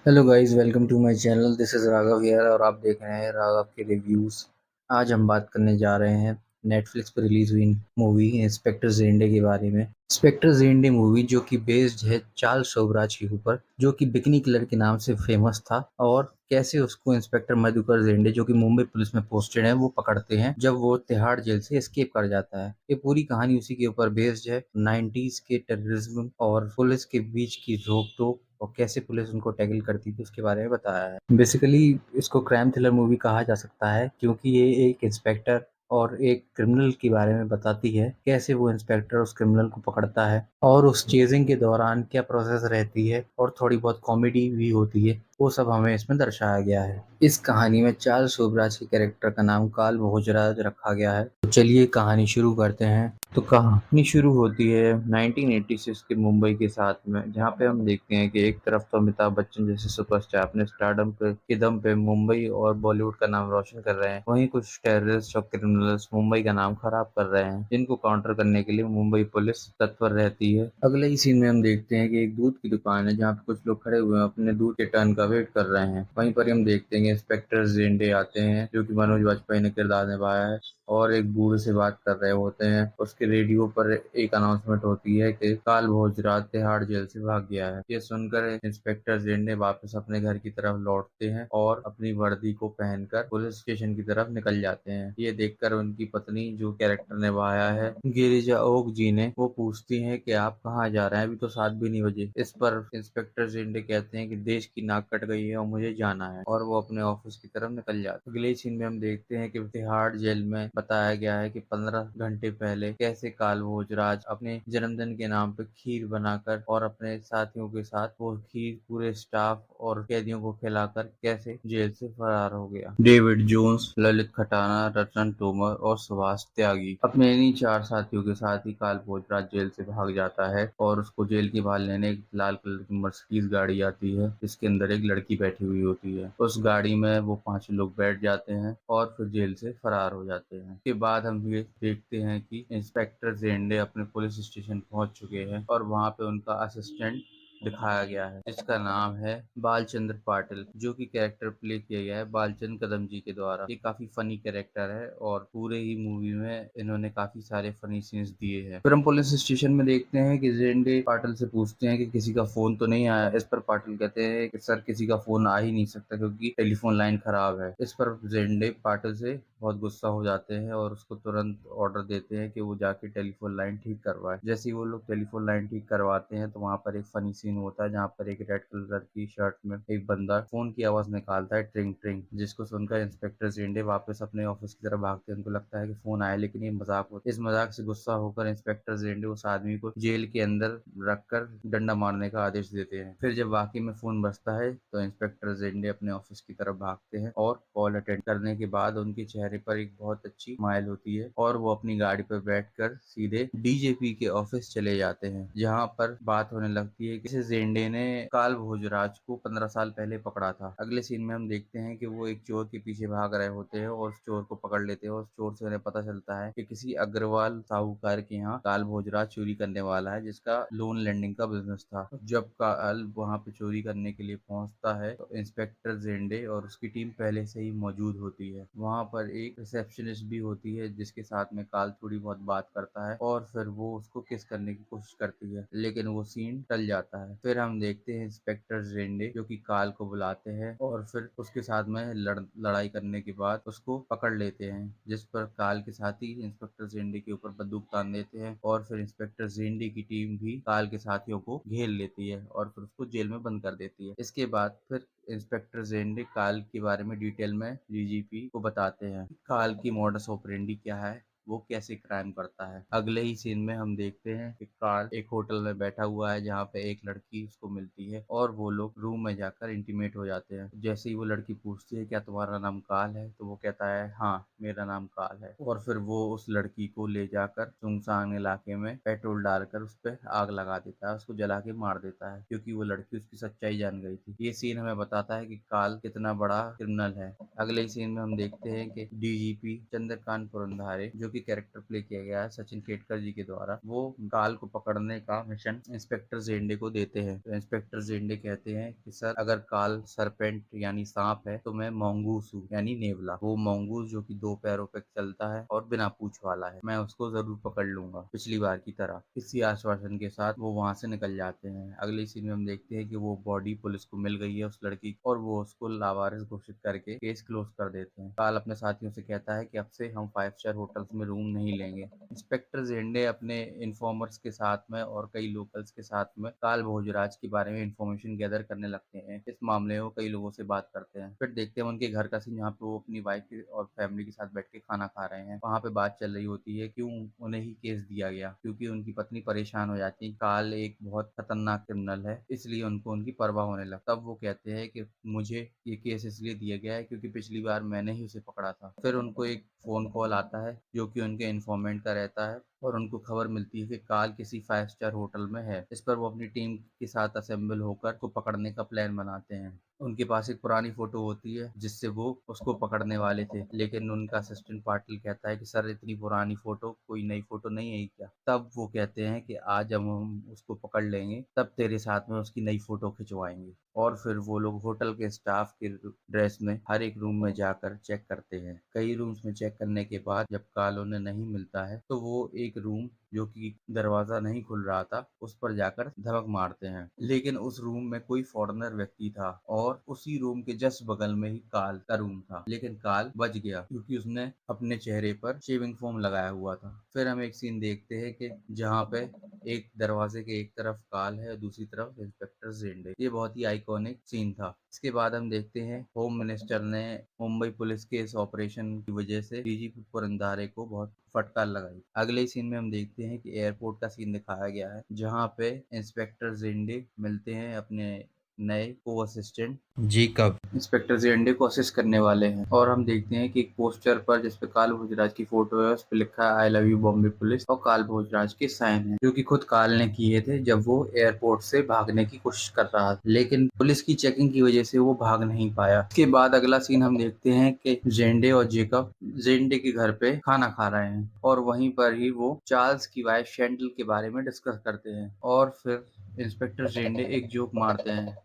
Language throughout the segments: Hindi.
Hello guys, welcome to my channel. This is Raghav here और आप देख रहे हैं राघव के रिव्यूज़। आज हम बात करने जा रहे हैं नेटफ्लिक्स पर रिलीज हुई मूवी इंस्पेक्टर जेंडे के बारे में। इंस्पेक्टर जेंडे मूवी जो कि बेस्ड है चार्ल्स शोबराज के ऊपर, जो कि बिकनी किलर के नाम से फेमस था, और कैसे उसको इंस्पेक्टर मधुकर जेंडे जो कि मुंबई पुलिस में पोस्टेड है वो पकड़ते हैं जब वो तिहाड़ जेल से एस्केप कर जाता है। ये पूरी कहानी उसी के ऊपर बेस्ड है। 90s के टेररिज्म और पुलिस के बीच की रोक टोक और कैसे पुलिस उनको टैकल करती थी उसके बारे में बताया है। बेसिकली इसको क्राइम थ्रिलर मूवी कहा जा सकता है क्योंकि ये एक इंस्पेक्टर और एक क्रिमिनल के बारे में बताती है, कैसे वो इंस्पेक्टर उस क्रिमिनल को पकड़ता है और उस चेजिंग के दौरान क्या प्रोसेस रहती है, और थोड़ी बहुत कॉमेडी भी होती है। वो सब हमें इसमें दर्शाया गया है। इस कहानी में चार्ल्स शोबराज के कैरेक्टर का नाम काल भोजराज रखा गया है। तो चलिए कहानी शुरू करते हैं। तो कहानी शुरू होती है 1986 के मुंबई के साथ में, जहाँ पे हम देखते हैं कि एक तरफ तो अमिताभ बच्चन जैसे सुपरस्टार अपने स्टारडम के दम पे मुंबई और बॉलीवुड का नाम रोशन कर रहे हैं, वहीं कुछ टेररिस्ट और क्रिमिनल्स मुंबई का नाम खराब कर रहे हैं, जिनको काउंटर करने के लिए मुंबई पुलिस तत्पर रहती है। अगले ही सीन में हम देखते हैं कि एक दूध की दुकान है जहाँ पे कुछ लोग खड़े हुए हैं, अपने दूध के टर्न का वेट कर रहे हैं। वहीं पर हम देखते हैं कि इंस्पेक्टर जेंडे आते हैं, जो कि मनोज वाजपेयी ने किरदार निभाया है, और एक बूढ़े से बात कर रहे होते हैं। उसके रेडियो पर एक अनाउंसमेंट होती है कि काल भोजराज तिहाड़ जेल से भाग गया है। ये सुनकर इंस्पेक्टर जेंडे वापस अपने घर की तरफ लौटते हैं और अपनी वर्दी को पहनकर पुलिस स्टेशन की तरफ निकल जाते हैं। ये देखकर उनकी पत्नी, जो कैरेक्टर निभाया है गिरिजा ओक जी ने, वो पूछती हैं कि आप कहाँ जा रहे हैं, अभी तो 7 भी नहीं बजे। इस पर इंस्पेक्टर जेंडे कहते हैं कि देश की नाक कट गई है और मुझे जाना है, और वो अपने ऑफिस की तरफ निकल जाते हैं। अगले सीन में हम देखते हैं कि तिहाड़ जेल में बताया गया है कि 15 घंटे पहले कैसे काल भोजराज अपने जन्मदिन के नाम पे खीर बनाकर और अपने साथियों के साथ वो खीर पूरे स्टाफ और कैदियों को खिलाकर कैसे जेल से फरार हो गया। डेविड जोन्स, ललित खटाना, रतन तोमर और सुभाष त्यागी अपने इन्हीं 4 साथियों के साथ ही काल भोजराज जेल से भाग जाता है, और उसको जेल के बाहर लेने एक लाल कलर की मर्सिडीज गाड़ी आती है, जिसके अंदर एक लड़की बैठी हुई होती है। उस गाड़ी में वो 5 लोग बैठ जाते हैं और फिर जेल से फरार हो जाते हैं। के बाद हम ये देखते हैं कि इंस्पेक्टर जेंडे अपने पुलिस स्टेशन पहुंच चुके हैं, और वहां पे उनका असिस्टेंट दिखाया गया है, जिसका नाम है बालचंद्र पाटिल, जो कि कैरेक्टर प्ले किया गया है बालचंद कदम जी के द्वारा। ये काफी फनी कैरेक्टर है और पूरे ही मूवी में इन्होंने काफी सारे फनी सीन्स दिए हैं। फिर हम पुलिस स्टेशन में देखते हैं कि जेंडे पाटिल से पूछते हैं कि किसी का फोन तो नहीं आया। इस पर पाटिल कहते हैं कि सर, किसी का फोन आ ही नहीं सकता क्योंकि टेलीफोन लाइन खराब है। इस पर जेंडे पाटिल से बहुत गुस्सा हो जाते हैं और उसको तुरंत ऑर्डर देते हैं कि वो जाके टेलीफोन लाइन ठीक करवाए। जैसे ही वो लोग टेलीफोन लाइन ठीक करवाते हैं तो वहां पर एक फनी सीन होता है, जहाँ पर एक रेड कलर की शर्ट में एक बंदा फोन की आवाज निकालता है, ट्रिंग ट्रिंग, जिसको सुनकर इंस्पेक्टर जेंडे वापस अपने ऑफिस की तरफ भागते हैं। उनको लगता है कि फोन आया, लेकिन ये मजाक होता है। इस मजाक से गुस्सा होकर इंस्पेक्टर जेंडे उस आदमी को जेल के अंदर रखकर डंडा मारने का आदेश देते हैं। फिर जब वाकई में फोन बजता है तो इंस्पेक्टर जेंडे अपने ऑफिस की तरफ भागते हैं, और कॉल अटेंड करने के बाद उनके चेहरे पर एक बहुत अच्छी स्माइल होती है, और वो अपनी गाड़ी पर बैठकर सीधे डीजीपी के ऑफिस चले जाते हैं, जहां पर बात होने लगती है कि इसे जेंडे ने काल भोजराज को 15 साल पहले पकड़ा था। अगले सीन में हम देखते हैं कि वो एक चोर के पीछे भाग रहे होते हैं और उस चोर को पकड़ लेते हैं, और उस चोर से उन्हें पता चलता है कि किसी अग्रवाल साहूकार के यहाँ काल भोजराज चोरी करने वाला है, जिसका लोन लेंडिंग का बिजनेस था। जब काल वहां पे चोरी करने के लिए पहुंचता है तो इंस्पेक्टर जेंडे और उसकी टीम पहले से ही मौजूद होती है। वहां पर एक रिसेप्शनिस्ट भी होती है, जिसके साथ में काल थोड़ी बहुत बात करता है, और फिर वो उसको किस करने की कोशिश करती है, लेकिन वो सीन टल जाता है। फिर हम देखते हैं इंस्पेक्टर जेंडे जो कि काल को बुलाते हैं, और फिर उसके साथ में लड़ाई करने के बाद उसको पकड़ लेते हैं, जिस पर काल के साथी इंस्पेक्टर जेंडे के ऊपर बंदूक तान देते हैं, और फिर इंस्पेक्टर जेंडे की टीम भी काल के साथियों को घेर लेती है और फिर उसको जेल में बंद कर देती है। इसके बाद फिर इंस्पेक्टर जेंडे काल के बारे में डिटेल में डीजीपी को बताते हैं, काल की मॉडस ऑपरेंडी क्या है, वो कैसे क्राइम करता है। अगले ही सीन में हम देखते हैं कि काल एक होटल में बैठा हुआ है, जहाँ पे एक लड़की उसको मिलती है, और वो लोग रूम में जाकर इंटीमेट हो जाते हैं। जैसे ही वो लड़की पूछती है क्या तुम्हारा नाम काल है, तो वो कहता है हाँ, मेरा नाम काल है, और फिर वो उस लड़की को ले जाकर सुनसान इलाके में पेट्रोल डालकर उस पर आग लगा देता है, उसको जला के मार देता है, क्योंकि वो लड़की उसकी सच्चाई जान गई थी। ये सीन हमें बताता है कि काल कितना बड़ा क्रिमिनल है। अगले सीन में हम देखते हैं कि डीजीपी चंद्रकांत पुरंधारे, जो कि कैरेक्टर प्ले किया गया है सचिन केतकर जी के द्वारा, वो काल को पकड़ने का मिशन इंस्पेक्टर जेंडे को देते हैं। तो इंस्पेक्टर जेंडे कहते हैं कि सर, अगर काल सरपेंट यानी सांप है तो मैं मोंगूस हूँ यानी नेवला। वो मोंगूस जो कि 2 पैरों पे चलता है और बिना पूंछ वाला है, मैं उसको जरूर पकड़ लूंगा पिछली बार की तरह। इसी आश्वासन के साथ वो वहां से निकल जाते हैं। अगले सीन में हम देखते हैं कि वो बॉडी पुलिस को मिल गई है उस लड़की की, और वो उसको लावारिस घोषित करके केस क्लोज कर देते हैं। काल अपने साथियों से कहता है कि अब से हम 5 स्टार होटल्स में रूम नहीं लेंगे। इंस्पेक्टर जेंडे अपने इन्फॉर्मर्स के साथ में और कई लोकल्स के साथ में काल भोजराज के बारे में इंफॉर्मेशन गैदर करने लगते हैं। इस मामले में वो कई लोगों से बात करते हैं। फिर देखते हैं उनके घर का सीन, जहाँ पे वो अपनी वाइफ और फैमिली के साथ बैठ के खाना खा रहे हैं। वहाँ पे बात चल रही होती है क्यों उन्हें ही केस दिया गया, क्योंकि उनकी पत्नी परेशान हो जाती है। काल एक बहुत खतरनाक क्रिमिनल है, इसलिए उनको उनकी परवाह होने लगता। तब वो कहते हैं कि मुझे ये केस इसलिए दिया गया है क्योंकि पिछली बार मैंने ही उसे पकड़ा था। फिर उनको एक फोन कॉल आता है जो कि उनके इन्फॉर्मेंट का रहता है, और उनको खबर मिलती है कि काल किसी 5 स्टार होटल में है। इस पर वो अपनी टीम के साथ असेंबल होकर को पकड़ने का प्लान बनाते हैं। उनके पास एक पुरानी फोटो होती है जिससे वो उसको पकड़ने वाले थे, लेकिन उनका असिस्टेंट पाटिल कहता है कि सर, इतनी पुरानी फोटो, कोई नई फोटो नहीं है क्या? तब वो कहते हैं कि आज जब हम उसको पकड़ लेंगे तब तेरे साथ में उसकी नई फोटो खिंचवाएंगे। और फिर वो लोग होटल के स्टाफ के ड्रेस में हर एक रूम में जाकर चेक करते हैं। कई रूम्स में चेक करने के बाद जब काल उन्हें नहीं मिलता है तो वो एक रूम जो कि दरवाजा नहीं खुल रहा था उस पर जाकर धमक मारते हैं, लेकिन उस रूम में कोई फॉरेनर व्यक्ति था और उसी रूम के जस्ट बगल में ही काल का रूम था। लेकिन काल बच गया क्योंकि उसने अपने चेहरे पर शेविंग फोम लगाया हुआ था। फिर हम एक सीन देखते हैं कि जहाँ पे एक दरवाजे के एक तरफ काल है, दूसरी तरफ इंस्पेक्टर जेंडे। ये बहुत ही आइकॉनिक सीन था। इसके बाद हम देखते हैं होम मिनिस्टर ने मुंबई पुलिस के इस ऑपरेशन की वजह से डीजीपी पुरंदारे को बहुत फटकार लगाई। अगले सीन में हम देखते हैं कि एयरपोर्ट का सीन दिखाया गया है, जहाँ पे इंस्पेक्टर जेंडे मिलते हैं अपने नए को असिस्टेंट जेकब। इंस्पेक्टर जेंडे को असिस्ट करने वाले हैं, और हम देखते हैं कि एक पोस्टर पर जिसपे काल भोजराज की फोटो है उस पर लिखा है I love you Bombay police, और काल भोजराज के साइन है जो कि खुद काल ने किए थे जब वो एयरपोर्ट से भागने की कोशिश कर रहा था, लेकिन पुलिस की चेकिंग की वजह से वो भाग नहीं पाया। इसके बाद अगला सीन हम देखते हैं कि जेंडे और जेकब जेंडे के घर पे खाना खा रहे हैं, और वहीं पर ही वो चार्ल्स की वाइफ शैंडल के बारे में डिस्कस करते हैं। और फिर इंस्पेक्टर जेंडे एक जोक मारते हैं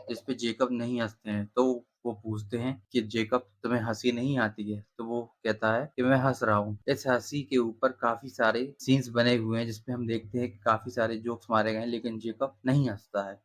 जिसपे जेकब नहीं हंसते हैं, तो वो पूछते हैं कि जेकब, तुम्हें हंसी नहीं आती है? तो वो कहता है कि मैं हंस रहा हूँ। इस हंसी के ऊपर काफी सारे सीन्स बने हुए हैं जिसपे हम देखते हैं कि काफी सारे जोक्स मारे गए हैं, लेकिन जेकब नहीं हंसता है।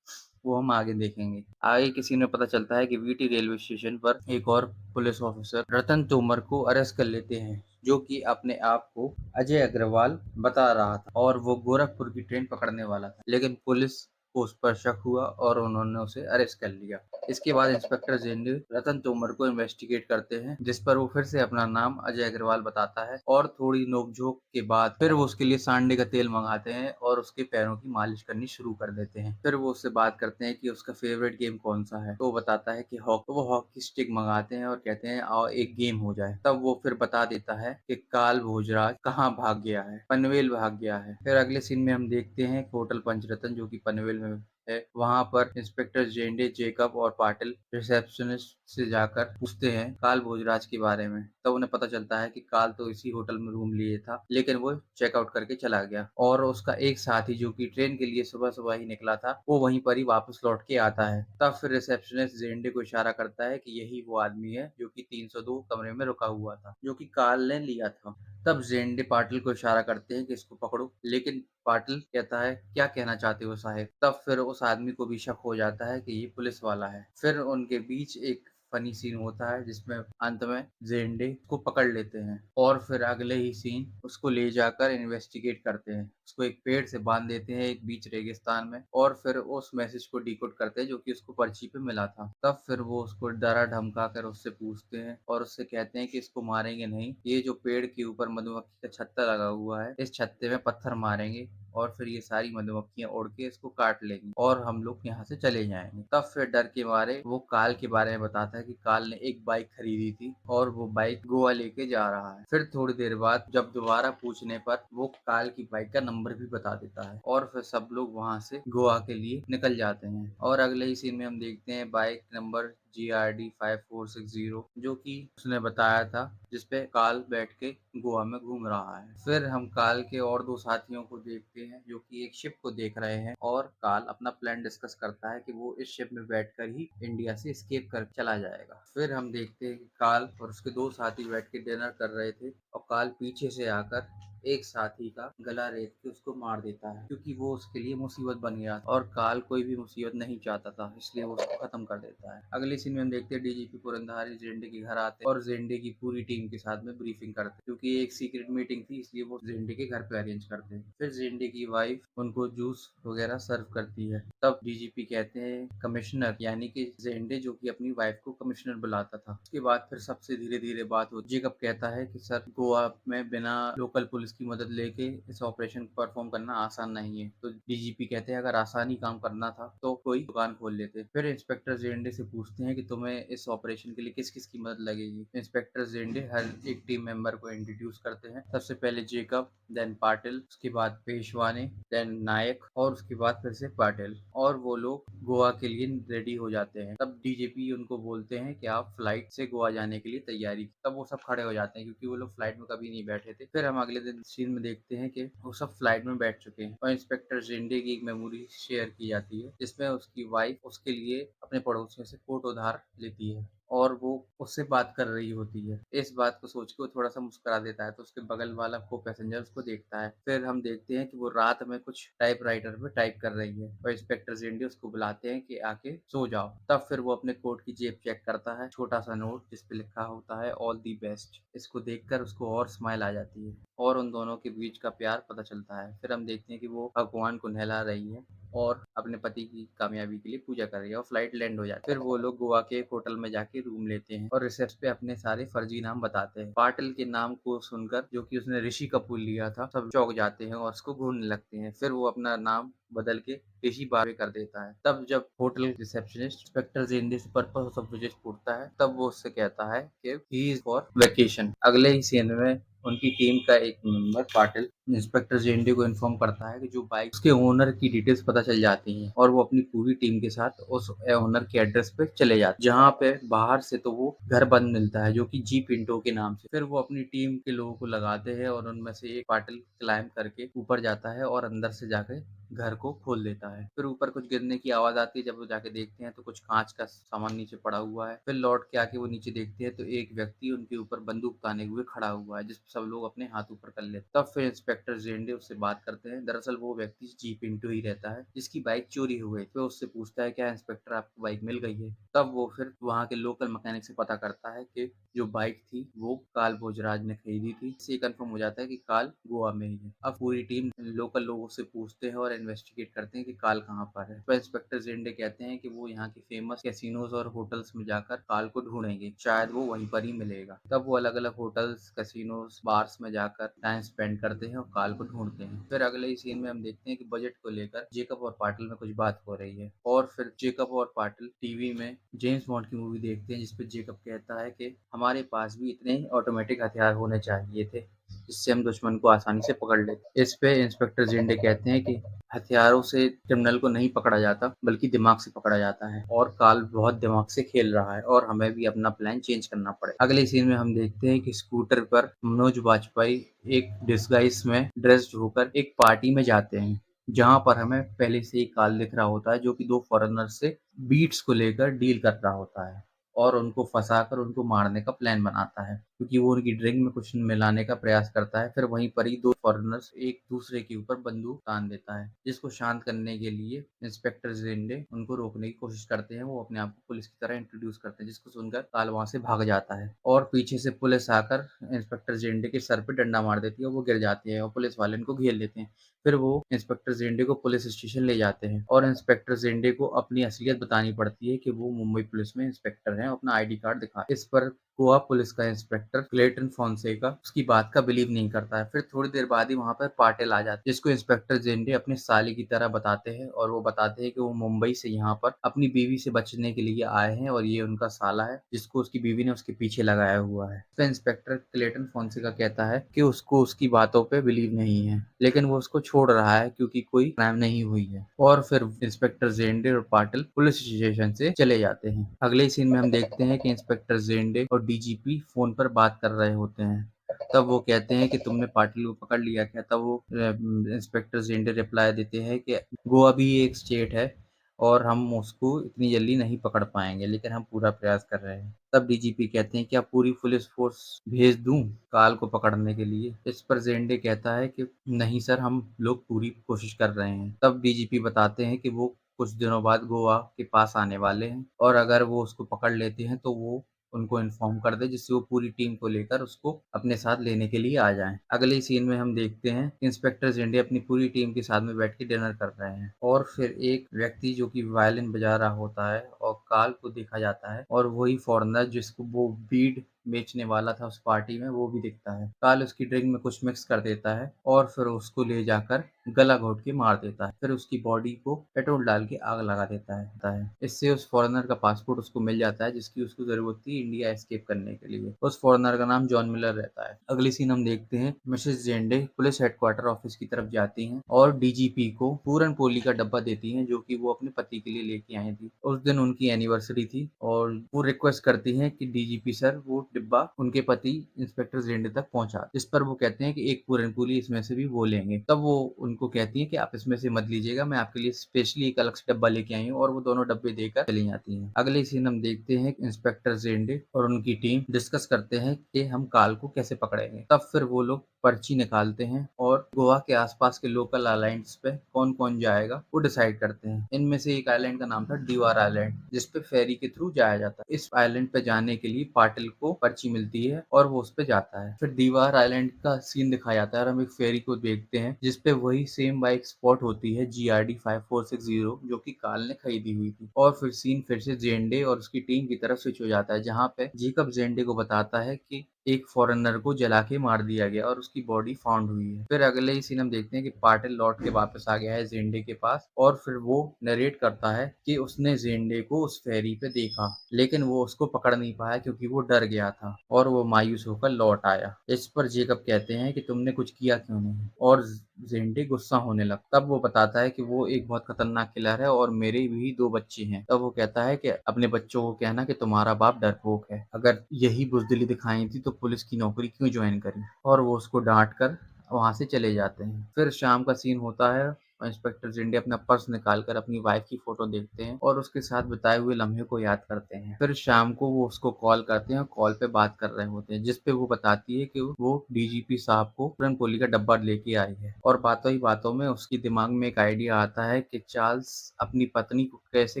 वो हम आगे देखेंगे। आगे के सीन में पता चलता है कि वीटी रेलवे स्टेशन पर एक और पुलिस ऑफिसर रतन तोमर को अरेस्ट कर लेते हैं, जो कि अपने आप को अजय अग्रवाल बता रहा था और वो गोरखपुर की ट्रेन पकड़ने वाला था, लेकिन पुलिस को उस पर शक हुआ और उन्होंने उसे अरेस्ट कर लिया। इसके बाद इंस्पेक्टर जेंडे रतन तोमर को इन्वेस्टिगेट करते हैं, जिस पर वो फिर से अपना नाम अजय अग्रवाल बताता है, और थोड़ी नोकझोंक के बाद फिर वो उसके लिए सांडे का तेल मंगाते हैं और उसके पैरों की मालिश करनी शुरू कर देते हैं। फिर वो उससे बात करते हैं कि उसका फेवरेट गेम कौन सा है, तो वो बताता है कि हॉकी। वो हॉकी स्टिक मंगाते हैं और कहते हैं आओ एक गेम हो जाए। तब वो फिर बता देता है कि काल भोजराज कहाँ भाग गया है, पनवेल भाग गया है। फिर अगले सीन में हम देखते हैं होटल पंचरत्न जो कि पनवेल में है। वहां पर इंस्पेक्टर जेंडे, जेकब और पाटिल रिसेप्शनिस्ट से जाकर पूछते हैं काल भोजराज के बारे में। तब उन्हें पता चलता है कि काल तो इसी होटल में रूम लिए था, लेकिन वो चेकआउट करके चला गया, और उसका एक साथी जो कि ट्रेन के लिए सुबह सुबह ही निकला था वो वहीं पर ही वापस लौट के आता है। तब फिर रिसेप्शनिस्ट जेंडे को इशारा करता है कि यही वो आदमी है जो कि 302 कमरे में रुका हुआ था, जो कि काल ने लिया था। तब जेंडे पाटिल को इशारा करते हैं कि इसको पकड़ो, लेकिन पाटिल कहता है क्या कहना चाहते हो साहेब। तब फिर उस आदमी को भी शक हो जाता है कि ये पुलिस वाला है। फिर उनके बीच एक फनी सीन होता है जिसमें अंत में जेंडे को पकड़ लेते हैं, और फिर अगले ही सीन उसको ले जाकर इन्वेस्टिगेट करते हैं। उसको एक पेड़ से बांध देते हैं एक बीच रेगिस्तान में, और फिर उस मैसेज को डिकोड करते हैं जो कि उसको पर्ची पे मिला था। तब फिर वो उसको डरा धमका कर उससे पूछते हैं और उससे कहते हैं कि इसको मारेंगे नहीं, ये जो पेड़ के ऊपर मधुमक्खी का छत्ता लगा हुआ है इस छत्ते में पत्थर मारेंगे और फिर ये सारी मधुमक्खियां उड़ के इसको काट लेंगी और हम लोग यहाँ से चले जाएंगे। तब फिर डर के मारे वो काल के बारे में बताता है कि काल ने एक बाइक खरीदी थी और वो बाइक गोवा लेके जा रहा है। फिर थोड़ी देर बाद जब दोबारा पूछने पर वो काल की बाइक का नंबर भी बता देता है, और फिर सब लोग वहाँ से गोवा के लिए निकल जाते हैं। और अगले ही सीन में हम देखते हैं बाइक नंबर GRD 5460, जो कि उसने बताया था, जिसपे काल बैठ के गोवा में घूम रहा है। फिर हम काल के और दो साथियों को देखते हैं जो कि एक शिप को देख रहे हैं, और काल अपना प्लान डिस्कस करता है कि वो इस शिप में बैठकर ही इंडिया से एस्केप कर चला जाएगा। फिर हम देखते हैं कि काल और उसके दो साथी बैठ के डिनर कर रहे थे, और काल पीछे से आकर एक साथी का गला रेत के उसको मार देता है, क्योंकि वो उसके लिए मुसीबत बन गया था, और काल कोई भी मुसीबत नहीं चाहता था, इसलिए वो उसको खत्म कर देता है। अगले सीन में हम देखते हैं डीजीपी पुरंदहारी जेंडे के घर आते हैं और जेंडे की पूरी टीम के साथ में ब्रीफिंग करते हैं, क्योंकि एक सीक्रेट मीटिंग थी, इसलिए वो जेंडे के घर पे अरेंज करते हैं। फिर जेंडे की वाइफ उनको जूस वगैरह सर्व करती है। तब डीजीपी कहते हैं कमिश्नर, यानी कि जेंडे जो कि अपनी वाइफ को कमिश्नर बुलाता था। उसके बाद फिर सबसे धीरे धीरे बात होती है। जेकब कहता है कि सर, गोवा में बिना लोकल पुलिस की मदद लेके इस ऑपरेशन को परफॉर्म करना आसान नहीं है। तो डीजीपी कहते हैं अगर आसानी काम करना था तो कोई दुकान खोल लेते। फिर इंस्पेक्टर जेंडे से पूछते हैं कि तुम्हें इस ऑपरेशन के लिए किस किस की मदद लगेगी। इंस्पेक्टर जेंडे हर एक टीम मेंबर को इंट्रोड्यूस करते हैं। सबसे पहले जेकब, देन पाटिल, उसके बाद पेशवाने, देन नायक, और उसके बाद फिर से पाटिल, और वो लोग गोवा के लिए रेडी हो जाते हैं। तब डीजीपी उनको बोलते हैं कि आप फ्लाइट से गोवा जाने के लिए तैयारी। तब वो सब खड़े हो जाते हैं, क्योंकि वो लोग फ्लाइट में कभी नहीं बैठे थे। फिर हम अगले दिन सीन में देखते हैं कि वो सब फ्लाइट में बैठ चुके हैं, और इंस्पेक्टर जेंडे की एक मेमोरी शेयर की जाती है, जिसमें उसकी वाइफ उसके लिए अपने पड़ोसियों से कोट उधार लेती है, और वो उससे बात कर रही होती है। इस बात को सोच के वो थोड़ा सा मुस्कुरा देता है, तो उसके बगल वाला को पैसेंजर उसको देखता है। फिर हम देखते हैं कि वो रात में कुछ टाइपराइटर पे टाइप कर रही है, और इंस्पेक्टर जेंडे उसको बुलाते हैं कि आके सो जाओ। तब फिर वो अपने कोट की जेब चेक करता है, छोटा सा नोट जिसपे लिखा होता है ऑल दी बेस्ट। इसको देखकर उसको और स्माइल आ जाती है, और उन दोनों के बीच का प्यार पता चलता है। फिर हम देखते हैं कि वो भगवान को नहला रही है और अपने पति की कामयाबी के लिए पूजा कर रही है, और फ्लाइट लैंड हो जाती है। फिर वो लोग गोवा के एक होटल में जाके रूम लेते हैं, और रिसेप्शन पे अपने सारे फर्जी नाम बताते हैं। पाटिल के नाम को सुनकर, जो कि उसने ऋषि कपूर लिया था, सब चौंक जाते हैं और उसको ढूंढने लगते हैं। फिर वो अपना नाम बदल के ऋषि बावे कर देता है। तब जब होटल रिसेप्शनिस्ट इंस्पेक्टर जेंडे से पर्पस ऑफ विजिट पूछता है, तब वो उससे कहता है कि ही इज फॉर वेकेशन। अगले ही सीन में उनकी टीम का एक मेंबर पाटिल इंस्पेक्टर जेंडे को इन्फॉर्म करता है कि जो बाइक उसके ओनर की डिटेल्स पता चल जाती हैं, और वो अपनी पूरी टीम के साथ उस ओनर के एड्रेस पे चले जाते हैं, जहाँ पे बाहर से तो वो घर बंद मिलता है, जो कि जी पिंटो के नाम से। फिर वो अपनी टीम के लोगों को लगाते हैं, और उनमें से एक पाटिल क्लाइम करके ऊपर जाता है और अंदर से जाके घर को खोल देता है। फिर ऊपर कुछ गिरने की आवाज आती है। जब वो जाके देखते हैं तो कुछ कांच का सामान नीचे पड़ा हुआ है। फिर लौट के आके वो नीचे देखते हैं तो एक व्यक्ति उनके ऊपर बंदूक ताने हुए खड़ा हुआ है, जिस पर सब लोग अपने हाथ ऊपर कर लेते। तब फिर इंस्पेक्टर जेंडे उससे बात करते हैं। दरअसल वो व्यक्ति जी पिंटो ही रहता है, जिसकी बाइक चोरी हो गई। फिर उससे पूछता है क्या इंस्पेक्टर आपको बाइक मिल गई है। तब वो फिर वहाँ के लोकल मैकेनिक से पता करता है कि जो बाइक थी वो काल भोजराज ने खरीदी थी। इससे कंफर्म हो जाता है कि काल गोवा में ही है। अब पूरी टीम लोकल लोगों से पूछते हैं और इन्वेस्टिगेट करते हैं कि काल कहाँ पर है। तो इंस्पेक्टर जेंडे कहते हैं कि वो यहाँ की फेमस कैसीनोज और होटल्स में जाकर काल को ढूंढेंगे, शायद वो वहीं पर ही मिलेगा। तब वो अलग अलग होटल्स, कैसीनोज, बार्स में जाकर टाइम स्पेंड करते हैं और काल को ढूंढते हैं। फिर अगले ही सीन में हम देखते हैं कि बजट को लेकर जेकब और पाटिल में कुछ बात हो रही है, और फिर जेकब और पाटिल टीवी में जेम्स बॉन्ड की मूवी देखते हैं, जिसपे जेकब कहता है कि हमारे पास भी इतने ऑटोमेटिक हथियार होने चाहिए थे जिससे हम दुश्मन को आसानी से पकड़ लेते। इस पे इंस्पेक्टर जिंडे कहते हैं कि हथियारों से क्रिमिनल को नहीं पकड़ा जाता, बल्कि दिमाग से पकड़ा जाता है, और काल बहुत दिमाग से खेल रहा है, और हमें भी अपना प्लान चेंज करना पड़े। अगले सीन में हम देखते हैं कि स्कूटर पर मनोज वाजपेयी एक डिस्गाइज में ड्रेस्ड होकर एक पार्टी में जाते हैं, जहां पर हमें पहले से ही काल दिख रहा होता है, जो कि दो फॉरेनर से बीट्स को लेकर डील कर रहा होता है, और उनको फंसाकर उनको मारने का प्लान बनाता है, क्योंकि वो उनकी ड्रिंक में कुछ मिलाने का प्रयास करता है। फिर वहीं पर ही दो फॉरेनर्स एक दूसरे के ऊपर बंदूक तान देता है, जिसको शांत करने के लिए इंस्पेक्टर जिंडे उनको रोकने की कोशिश करते हैं। वो अपने आप को पुलिस की तरह इंट्रोड्यूस करते हैं, जिसको सुनकर काल वहां से भाग जाता है, और पीछे से पुलिस आकर इंस्पेक्टर जिंडे के सर पे डंडा मार देती है, और वो गिर जाती है, और पुलिस वाले इनको घेर लेते हैं। फिर वो इंस्पेक्टर जेंडे को पुलिस स्टेशन ले जाते हैं, और इंस्पेक्टर जेंडे को अपनी असलियत बतानी पड़ती है कि वो मुंबई पुलिस में इंस्पेक्टर हैं, अपना आईडी कार्ड दिखा। इस पर गोवा पुलिस का इंस्पेक्टर क्लेटन फोंसेका उसकी बात का बिलीव नहीं करता है। फिर थोड़ी देर बाद ही वहाँ पर पाटिल आ जाते हैं, जिसको इंस्पेक्टर जेंडे अपने साले की तरह बताते हैं और वो बताते हैं कि वो मुंबई से यहाँ पर अपनी बीवी से बचने के लिए आए हैं और ये उनका साला है जिसको उसकी बीवी ने उसके पीछे लगाया हुआ है। तो इंस्पेक्टर क्लेटन फोंसेका कहता है कि उसको उसकी बातों पे बिलीव नहीं है, लेकिन वो उसको छोड़ रहा है क्योंकि कोई क्राइम नहीं हुई है। और फिर इंस्पेक्टर जेंडे और पाटिल पुलिस स्टेशन से चले जाते हैं। अगले सीन में हम देखते हैं कि इंस्पेक्टर जेंडे और डीजीपी फोन पर बात कर रहे होते हैं। तब वो कहते हैं कि तुमने पाटिल को पकड़ लिया क्या? तब वो इंस्पेक्टर जेंडे रिप्लाई देते हैं कि गोवा भी एक स्टेट है और हम उसको इतनी जल्दी नहीं पकड़ पाएंगे, लेकिन हम पूरा प्रयास कर रहे हैं। तब डीजीपी कहते हैं क्या पूरी पुलिस फोर्स भेज दूं काल को पकड़ने के लिए? इस पर जेंडे कहता है कि नहीं सर, हम लोग पूरी कोशिश कर रहे हैं। तब डीजीपी बताते हैं कि वो कुछ दिनों बाद गोवा के पास आने वाले हैं और अगर वो उसको पकड़ लेते हैं तो वो उनको इन्फॉर्म कर दे, जिससे वो पूरी टीम को लेकर उसको अपने साथ लेने के लिए आ जाएं। अगले सीन में हम देखते हैं इंस्पेक्टर जेंडे अपनी पूरी टीम के साथ में बैठ के डिनर कर रहे हैं और फिर एक व्यक्ति जो कि वायलिन बजा रहा होता है और काल को देखा जाता है और वही फॉरेनर जिसको वो बीड बेचने वाला था उस पार्टी में, वो भी दिखता है। काल उसकी ड्रिंक में कुछ मिक्स कर देता है और फिर उसको ले जाकर गला घोट के मार देता है। फिर उसकी बॉडी को पेट्रोल डाल के आग लगा देता है। इससे उस फॉरेनर का पासपोर्ट उसको मिल जाता है जिसकी उसको जरूरत थी इंडिया एस्केप करने के लिए। उस फॉरेनर का नाम जॉन मिलर रहता है। अगली सीन हम देखते हैं Mrs Zende police headquarter office की तरफ जाती हैं और डीजीपी को पूरन पोली का डब्बा देती हैं जो कि वो अपने पति के लिए लेके आई थी। उस दिन उनकी एनिवर्सरी थी और वो रिक्वेस्ट करती हैं कि डीजीपी सर वो डिब्बा उनके पति इंस्पेक्टर जेंडे तक पहुंचा। इस पर वो कहते हैं कि एक पूरन पोली इसमें से भी वो लेंगे। तब वो उनको कहती हैं कि आप इसमें से मत लीजिएगा, मैं आपके लिए स्पेशली एक अलग से डब्बा लेके आई हूँ, और वो दोनों डब्बे देकर चली जाती हैं। अगले सीन हम देखते हैं इंस्पेक्टर जेंडे और उनकी टीम डिस्कस करते हैं कि हम काल को कैसे पकड़ेंगे। तब फिर वो लोग पर्ची निकालते हैं और गोवा के आसपास के लोकल आइलैंड्स पे कौन कौन जाएगा वो डिसाइड करते हैं। इनमें से एक आइलैंड का नाम था दीवार आइलैंड, जिसपे फेरी के थ्रू जाया जाता है। इस आइलैंड पे जाने के लिए पाटिल को पर्ची मिलती है और वो उस पे जाता है। फिर दीवार आइलैंड का सीन दिखाया जाता है और हम एक फेरी को देखते हैं जिसपे वही सेम बाइक स्पॉट होती है GRD 5460 जो कि काल ने खरीदी हुई थी। और फिर सीन फिर से जेंडे और उसकी टीम की तरफ स्विच हो जाता है, जहाँ पे जेकब जेंडे को बताता है कि एक फॉरेनर को जला के मार दिया गया और उसकी बॉडी फाउंड हुई है। फिर अगले ही सीन हम देखते हैं कि पाटिल लौट के वापस आ गया है जेंडे के पास और फिर वो नरेट करता है कि उसने जेंडे को उस फेरी पे देखा, लेकिन वो उसको पकड़ नहीं पाया क्योंकि वो डर गया था और वो मायूस होकर लौट आया। इस पर जेकब कहते हैं कि तुमने कुछ किया क्यों नहीं, और जेंडे गुस्सा होने लगता। तब वो बताता है कि वो एक बहुत खतरनाक किलर है और मेरे भी 2 बच्चे हैं। तब वो कहता है कि अपने बच्चों को कहना कि तुम्हारा बाप डरपोक है, अगर यही बुजदिली दिखाई थी तो पुलिस की नौकरी क्यों ज्वाइन करी। और वो उसको डांट कर वहां से चले जाते हैं। फिर शाम का सीन होता है और इंस्पेक्टर जेंडे अपना पर्स निकालकर अपनी वाइफ की फोटो देखते हैं और उसके साथ बिताए हुए लम्हे को याद करते हैं। फिर शाम को वो उसको कॉल करते हैं और कॉल पे बात कर रहे होते हैं, जिसपे वो बताती है कि वो डीजीपी साहब को पूरन पोली का डब्बा लेके आई है। और बातों ही बातों में उसकी दिमाग में एक आइडिया आता है कि चार्ल्स अपनी पत्नी को कैसे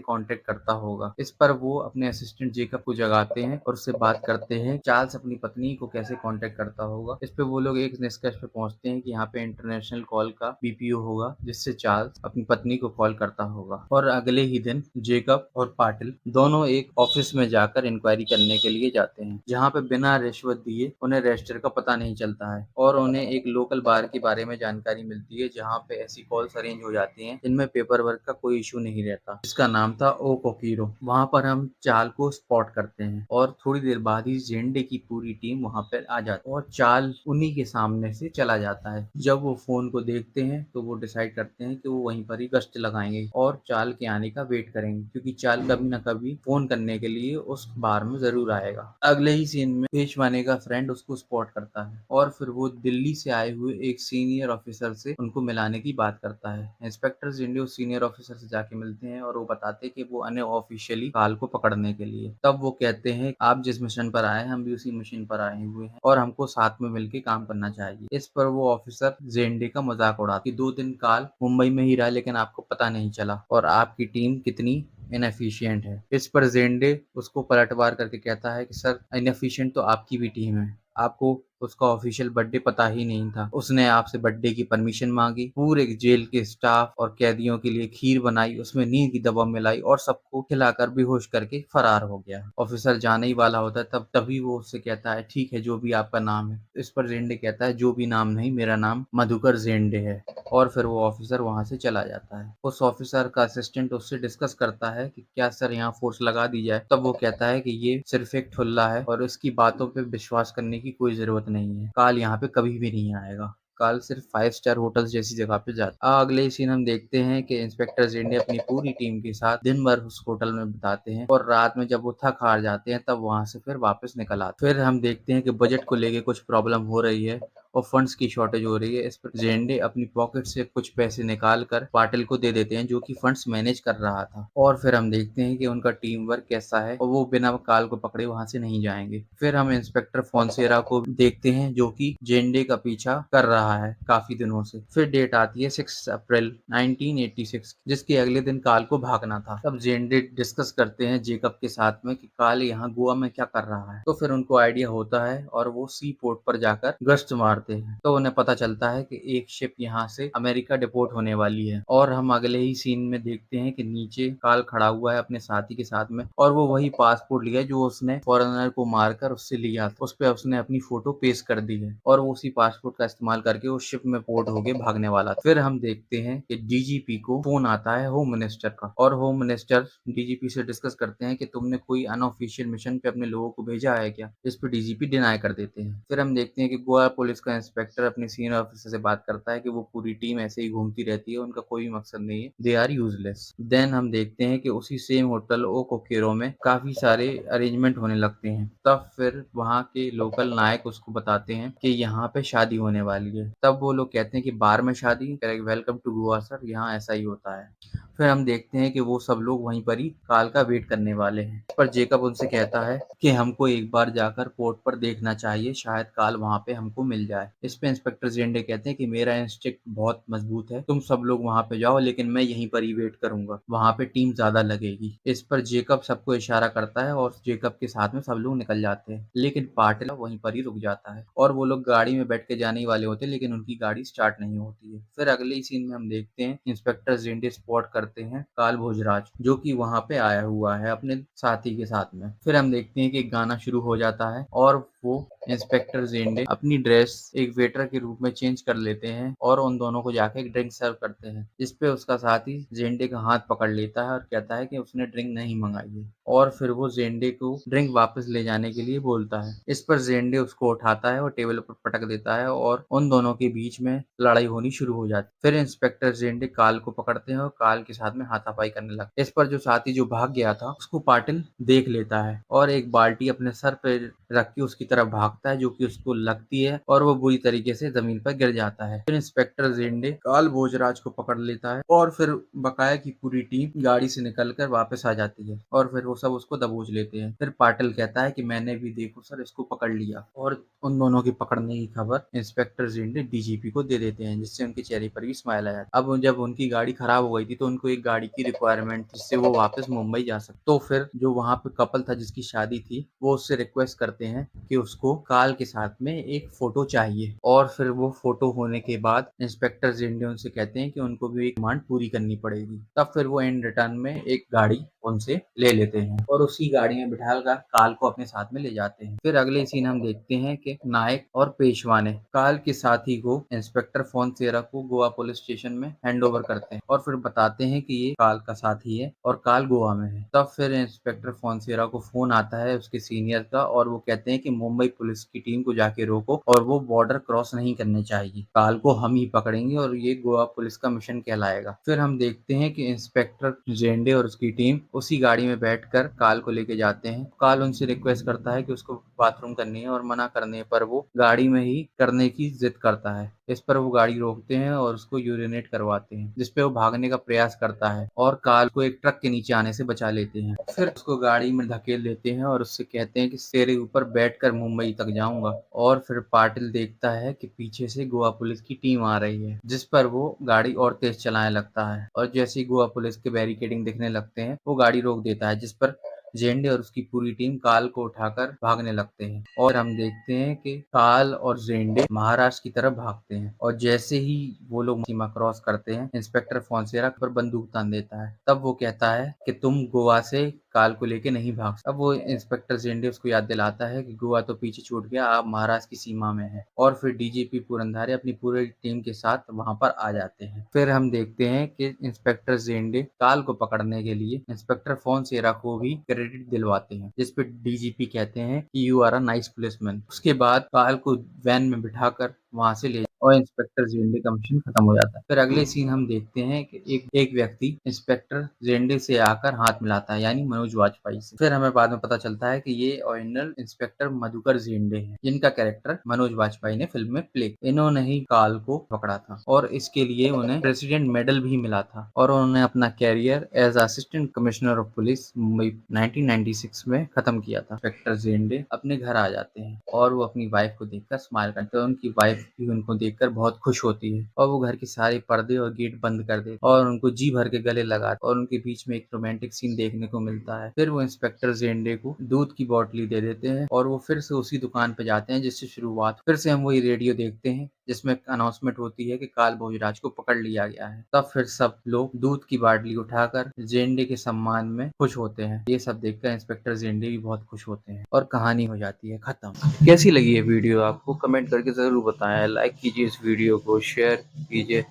कांटेक्ट करता होगा। इस पर वो अपने असिस्टेंट जेकब को जगाते हैं और उससे बात करते हैं चार्ल्स अपनी पत्नी को कैसे कांटेक्ट करता होगा। इस पे वो लोग एक निष्कर्ष पे पहुंचते हैं कि यहाँ पे इंटरनेशनल कॉल का BPO होगा जिससे चार्ल्स अपनी पत्नी को कॉल करता होगा। और अगले ही दिन जेकब और पाटिल दोनों एक ऑफिस में जाकर इंक्वायरी करने के लिए जाते हैं, जहाँ पे बिना रिश्वत दिए उन्हें रजिस्टर का पता नहीं चलता है और उन्हें एक लोकल बार के बारे में जानकारी मिलती है जहाँ पे ऐसी कॉल्स अरेंज हो जाती हैं जिनमें पेपर वर्क का कोई इशू नहीं रहता, जिसका नाम था ओ कोकीरो। वहाँ पर हम चाल को स्पॉट करते हैं और थोड़ी देर बाद ही जेंडे की पूरी टीम वहाँ पर आ जाती है और चाल उन्हीं के सामने से चला जाता है। जब वो फोन को देखते हैं तो वो डिसाइड करते हैं कि वो वहीं पर ही गश्त लगाएंगे और चाल के आने का वेट करेंगे, क्योंकि चाल कभी ना कभी फोन करने के लिए उस बार में जरूर आएगा। अगले ही सीन में पेशवाने का फ्रेंड उसको स्पॉट करता है और फिर वो दिल्ली से आए हुए एक सीनियर ऑफिसर से उनको मिलाने की बात करता है। इंस्पेक्टर जेंडे उस सीनियर ऑफिसर से जाके मिलते हैं और वो बताते हैं कि वो अनऑफिशियली काल को पकड़ने के लिए। तब वो कहते हैं आप जिस मिशन पर आए हम भी उसी मिशन पर आए हुए हैं और हमको साथ में मिलकर काम करना चाहिए। इस पर वो ऑफिसर जेंडे का मजाक उड़ाता कि 2 दिन काल मुंबई में ही रहा लेकिन आपको पता नहीं चला और आपकी टीम कितनी इनएफिशिएंट है। इस पर जेंडे उसको पलटवार करके कहता है कि सर इनएफिशिएंट तो आपकी भी टीम है, आपको उसका ऑफिशियल बर्थडे पता ही नहीं था। उसने आपसे बर्थडे की परमिशन मांगी, पूरे जेल के स्टाफ और कैदियों के लिए खीर बनाई, उसमें नींद की दवा मिलाई और सबको खिलाकर बेहोश करके फरार हो गया। ऑफिसर जाने ही वाला होता है तभी वो उससे कहता है, ठीक है जो भी आपका नाम है। इस पर जेंडे कहता है, जो भी नाम नहीं, मेरा नाम मधुकर जेंडे है। और फिर वो ऑफिसर वहां से चला जाता है। उस ऑफिसर का असिस्टेंट उससे डिस्कस करता है कि क्या सर यहाँ फोर्स लगा दी जाए। तब वो कहता है कि ये सिर्फ एक ठुल्ला है और इसकी बातों पे विश्वास करने की कोई जरूरत नहीं है। काल यहाँ पे कभी भी नहीं आएगा। काल सिर्फ 5 स्टार होटल जैसी जगह पे जाता है। अगले सीन हम देखते हैं कि इंस्पेक्टर जेंडे अपनी पूरी टीम के साथ दिन भर उस होटल में बिताते हैं और रात में जब वो थक हार जाते हैं तब वहां से फिर वापस निकल आते हैं। फिर हम देखते हैं कि बजट को लेके कुछ प्रॉब्लम हो रही है और फंड्स की शॉर्टेज हो रही है। इस पर जेंडे अपनी पॉकेट से कुछ पैसे निकाल कर पाटिल को दे देते हैं जो कि फंड्स मैनेज कर रहा था। और फिर हम देखते हैं कि उनका टीम वर्क कैसा है और वो बिना काल को पकड़े वहां से नहीं जाएंगे। फिर हम इंस्पेक्टर फोंसेरा को देखते हैं जो कि जेंडे का पीछा कर रहा है काफी दिनों से। फिर डेट आती है 6 अप्रैल 1986 जिसके अगले दिन काल को भागना था। तब जेंडे डिस्कस करते हैं जेकब के साथ में कि काल यहाँ गोवा में क्या कर रहा है। तो फिर उनको आइडिया होता है और वो सी पोर्ट पर जाकर गश्त मारते हैं। तो उन्हें पता चलता है कि एक शिप यहाँ से अमेरिका डिपोर्ट होने वाली है। और हम अगले ही सीन में देखते हैं कि नीचे काल खड़ा हुआ है अपने साथी के साथ में और वो वही पासपोर्ट लिया जो उसने फॉरेनर को मारकर उससे लिया था। उस पर उसने अपनी फोटो पेस्ट कर दी है और वो उसी पासपोर्ट का इस्तेमाल करके उस शिप में पोर्ट होके भागने वाला था। फिर हम देखते हैं कि डीजीपी को फोन आता है होम मिनिस्टर का और होम मिनिस्टर डीजीपी से डिस्कस करते हैं कि तुमने कोई अनऑफिशियल मिशन पे अपने लोगों को भेजा है क्या। इस पर डीजीपी डिनाई कर देते हैं। फिर हम देखते हैं कि गोवा पुलिस का इंस्पेक्टर अपने सीनियर ऑफिसर से बात करता है कि वो पूरी टीम ऐसे ही घूमती रहती है, उनका कोई मकसद नहीं है, दे आर यूजलेस। देन हम देखते हैं कि उसी सेम होटल ओ कोकेरो में काफी सारे अरेंजमेंट होने लगते हैं। तब फिर वहाँ के लोकल नायक उसको बताते हैं कि यहाँ पे शादी होने वाली है। तब वो लोग कहते हैं कि बार में शादी, वेलकम टू गोवा सर, यहाँ ऐसा ही होता है। फिर हम देखते हैं कि वो सब लोग वहीं पर ही काल का वेट करने वाले हैं। पर जेकब उनसे कहता है कि हमको एक बार जाकर पोर्ट पर देखना चाहिए, शायद काल वहां पे हमको मिल जाए। इस पे इंस्पेक्टर जेंडे कहते हैं कि मेरा इंस्टिंक्ट बहुत मजबूत है, तुम सब लोग वहां पे जाओ लेकिन मैं यहीं पर ही वेट करूंगा, वहां पे टीम ज्यादा लगेगी। इस पर जेकब सबको इशारा करता है और जेकब के साथ में सब लोग निकल जाते हैं लेकिन पाटिल वहीं पर ही रुक जाता है और वो लोग गाड़ी में बैठ के जाने ही वाले होते हैं लेकिन उनकी गाड़ी स्टार्ट नहीं होती है। फिर अगले ही सीन में हम देखते हैं इंस्पेक्टर जेंडे स्पॉट करते हैं काल भोजराज जो कि वहां पे आया हुआ है अपने साथी के साथ में। फिर हम देखते हैं कि एक गाना शुरू हो जाता है और वो इंस्पेक्टर जेंडे अपनी ड्रेस एक वेटर के रूप में चेंज कर लेते हैं और उन दोनों को जाके एक ड्रिंक सर्व करते हैं। इस पे उसका साथी जेंडे का हाथ पकड़ लेता है और कहता है कि उसने ड्रिंक नहीं मंगाई है और फिर वो जेंडे को ड्रिंक वापस ले जाने के लिए बोलता है। इस पर जेंडे उसको उठाता है और टेबल पर पटक देता है और उन दोनों के बीच में लड़ाई होनी शुरू हो जाती है। फिर इंस्पेक्टर जेंडे काल को पकड़ते हैं और काल के साथ में हाथापाई करने लगते हैं। इस पर जो साथी जो भाग गया था उसको पाटिल देख लेता है और एक बाल्टी अपने सर पे रख के उसकी तरफ भागता है जो कि उसको लगती है और वो बुरी तरीके से जमीन पर गिर जाता है। फिर इंस्पेक्टर जेंडे काल भोजराज को पकड़ लेता है और फिर बकाया की पूरी टीम गाड़ी से निकलकर वापस आ जाती है और फिर वो सब उसको दबोच लेते हैं। फिर पाटिल कहता है कि मैंने भी देखो सर इसको पकड़ लिया और उन दोनों की पकड़ने की खबर इंस्पेक्टर जेंडे डीजीपी को दे देते हैं जिससे उनके चेहरे पर भी स्माइल आ जाती है। अब जब उनकी गाड़ी खराब हो गई थी तो उनको एक गाड़ी की रिक्वायरमेंट थी जिससे वो वापस मुंबई जा सकते। तो फिर जो वहां पे कपल था जिसकी शादी थी वो उससे रिक्वेस्ट करते हैं कि उसको काल के साथ में एक फोटो चाहिए और फिर वो फोटो होने के बाद इंस्पेक्टर जेंडे उनसे कहते हैं कि उनको भी एक डिमांड पूरी करनी पड़ेगी। तब फिर वो इन रिटर्न में एक गाड़ी उनसे ले लेते हैं और उसी गाड़ी में बिठाकर काल को अपने साथ में ले जाते हैं। फिर अगले सीन हम देखते हैं कि नायक और पेशवा ने काल के साथी को इंस्पेक्टर फोंसेरा को गोवा पुलिस स्टेशन में हैंड ओवर करते हैं और फिर बताते हैं कि ये काल का साथी है और काल गोवा में है। तब फिर इंस्पेक्टर फोंसेरा को फोन आता है उसके सीनियर का और वो कहते हैं कि मुंबई पुलिस की टीम को जाके रोको और वो बॉर्डर क्रॉस नहीं करने चाहिए, काल को हम ही पकड़ेंगे और ये गोवा पुलिस का मिशन कहलाएगा। फिर हम देखते हैं कि इंस्पेक्टर जेंडे और उसकी टीम उसी गाड़ी में बैठकर काल को लेके जाते हैं। काल उनसे रिक्वेस्ट करता है कि उसको बाथरूम करनी है और मना करने पर वो गाड़ी में ही करने की जिद करता है। इस पर वो गाड़ी रोकते हैं और उसको यूरिनेट करवाते हैं जिसपे वो भागने का प्रयास करता है और काल को एक ट्रक के नीचे आने से बचा लेते हैं। फिर उसको गाड़ी में धकेल देते हैं और उससे कहते हैं कि तेरे ऊपर बैठकर मुंबई तक जाऊंगा। और फिर पाटिल देखता है कि पीछे से गोवा पुलिस की टीम आ रही है जिस पर वो गाड़ी और तेज चलाने लगता है और जैसे ही गोवा पुलिस के बैरिकेडिंग दिखने लगते हैं वो गाड़ी रोक देता है जिस पर जेंडे और उसकी पूरी टीम काल को उठाकर भागने लगते हैं और हम देखते हैं कि काल और जेंडे महाराष्ट्र की तरफ भागते हैं और जैसे ही वो लोग सीमा क्रॉस करते हैं इंस्पेक्टर फोंसेरा पर बंदूक तान देता है। तब वो कहता है कि तुम गोवा से काल को लेके नहीं भाग सकते। अब वो इंस्पेक्टर जेंडे उसको याद दिलाता है कि गोवा तो पीछे छूट गया, आप महाराष्ट्र की सीमा में है और फिर डीजीपी पुरंधारे अपनी पूरी टीम के साथ वहां पर आ जाते हैं। फिर हम देखते हैं कि इंस्पेक्टर जेंडे काल को पकड़ने के लिए इंस्पेक्टर फोंसेरा को भी क्रेडिट दिलवाते हैं, जिसपे डीजीपी कहते हैं कि you are a nice policeman. उसके बाद काल को वैन में बिठाकर वहां से ले और इंस्पेक्टर जेंडे का मिशन खत्म हो जाता है। फिर अगले सीन हम देखते हैं कि एक व्यक्ति इंस्पेक्टर जेंडे से आकर हाथ मिलाता है, यानी मनोज वाजपेयी से। फिर हमें बाद में पता चलता है कि ये ओरिजिनल इंस्पेक्टर मधुकर जेंडे हैं, जिनका कैरेक्टर मनोज वाजपेयी ने फिल्म में प्ले। इन्होंने ही काल को पकड़ा था और इसके लिए उन्हें प्रेसिडेंट मेडल भी मिला था और उन्होंने अपना career as assistant commissioner of police Mumbai 1996 में खत्म किया था। इंस्पेक्टर जेंडे अपने घर आ जाते हैं और वो अपनी वाइफ को देखकर स्माइल करते हैं। उनकी वाइफ भी उनको देखकर बहुत खुश होती है और वो घर के सारे पर्दे और गेट बंद कर देते और उनको जी भर के गले लगाते और उनके बीच में एक रोमांटिक सीन देखने को मिलता है। फिर वो इंस्पेक्टर जेंडे को दूध की बोतली दे देते हैं और वो फिर से उसी दुकान पे जाते हैं जिससे शुरुआत। फिर से हम वही रेडियो देखते हैं जिसमें अनाउंसमेंट होती है कि काल भोजराज को पकड़ लिया गया है। तब फिर सब लोग दूध की बाटली उठाकर जेंडे के सम्मान में खुश होते हैं। ये सब देखकर इंस्पेक्टर जेंडे भी बहुत खुश होते हैं और कहानी हो जाती है खत्म। कैसी लगी ये वीडियो आपको कमेंट करके जरूर बताएं। लाइक कीजिए इस वीडियो को, शेयर कीजिए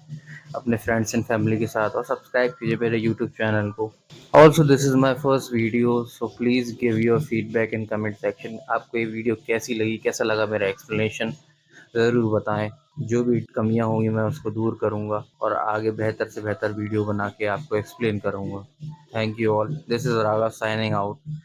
अपने फ्रेंड्स एंड फैमिली के साथ और सब्सक्राइब कीजिए मेरे यूट्यूब चैनल को। Also this is my first video, so please give your feedback in comment section. आपको ये वीडियो कैसी लगी, कैसा लगा मेरा एक्सप्लेनेशन, ज़रूर बताएं। जो भी कमियां होंगी मैं उसको दूर करूंगा और आगे बेहतर से बेहतर वीडियो बना के आपको एक्सप्लेन करूंगा। Thank you all, this is Raghav signing out.